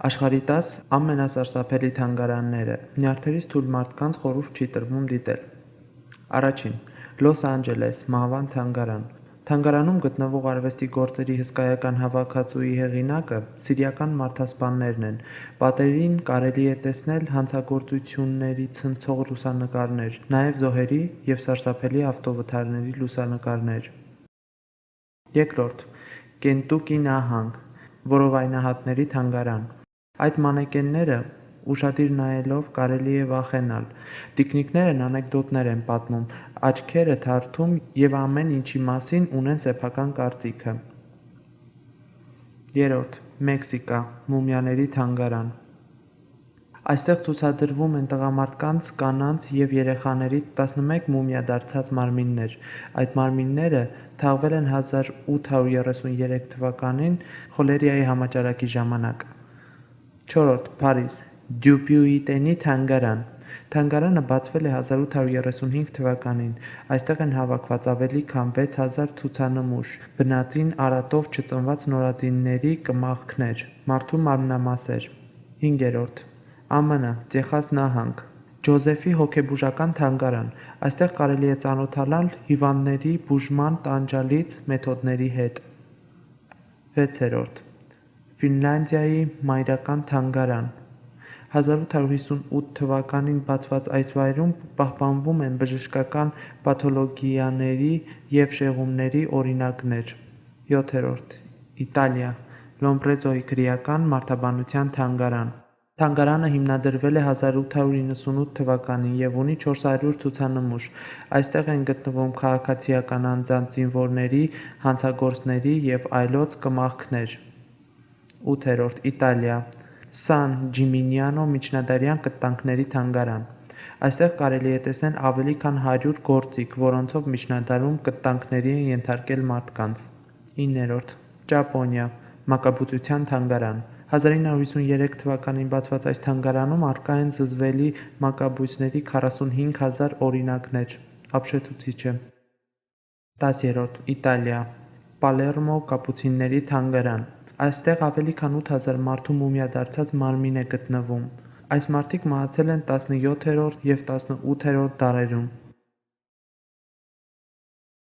Աշխարհի 10 ամենասարսափելի թանգարանները։ Նյարդերից թույլ մարդկանց խորհուրդ չի տրվում դիտել։ Առաջին. Լոս Անջելես, Մահվան թանգարան։ Թանգարանում գտնվող արվեստի գործերի հսկայական հավաքածուի հեղինակը սիրիական մարդասպաններն են։ Պատերին կարելի է տեսնել հանցագործությունների ցնցող լուսանկարներ, նաև զոհերի և սարսափելի ավտովթարների լուսանկարներ։ Երկրորդ. Կենտուկի նահանգ, որովայնահատների թանգարան։ Այդ մանեկենները ուշադիր նայելով կարելի է վախենալ։ Տիկնիկներն անեկդոտներ են պատմում, աչքերը թարթում և ամեն ինչի մասին ունեն սեփական կարծիքը։ Երրորդ. Մեքսիկա, Մումիաների թանգարան։ Այստեղ ցուցադրվում են տղամարդկանց, կանանց և երեխաների 11 մումիադարձած մարմիններ։ Այդ մարմինները թաղվել են 1833 թվականին խոլերիայի համաճարակի ժամանակ։ Չորրորդ. Փարիզ, Դյուպյուիտենի թանգարան։ Թանգարանը բացվել է 1835 թվականին։ Այստեղ են հավաքված ավելի քան 6000 ցուցանմուշ, բնածին արատով չծնված նորածինների կմախքներ, մարդու մարմնամասեր։ Հինգերորդ. ԱՄՆ, Տեխաս նահանգ, Ջոզեֆի հոգեբուժական թանգարան։ Այստեղ կարելի է ծանոթանալ հիվանդների բուժման տանջալից մեթոդների հետ։ 6. Ֆինլանդիայի մայրական թանգարան։ 1858 թվականին բացված այս վայրում պահպանվում են բժշկական պաթոլոգիաների և շեղումների օրինակներ։ 7. Իտալիա, Լոմբրեզոյի քրեական մարդաբանության թանգարան։ Թանգարանը հիմնադրվել է 1898 թվականին և ունի 400 ցուցանմուշ։ Այստեղ են գտնվում քաղաքացիական անձանց զինվորների, հանցագործների և այլոց կմախքներ։ 8. Իտալիա, Սան Ջիմինյանո միջնադարյան կտանքների թանգարան։ Այստեղ կարելի է տեսնել ավելի քան 100 գործիք, որոնցով միջնադարում կտանքների են ենթարկել մարդկանց։ 9. Ճապոնիա, Մակաբուծության թանգարան։ 1953 թվականին բացված այս թանգարանում առկա են զզվելի մակաբույծների 45000 օրինակներ։ Ապշեցուցիչ է։ 10. Իտալիա, Պալերմո կապուցինների թանգարան։ Այստեղ ավելի քան 8000 մարդու մումիադարձած մարմին է գտնվում։ Այս մարդիկ մահացել են 17-րդ և 18-րդ դարերում։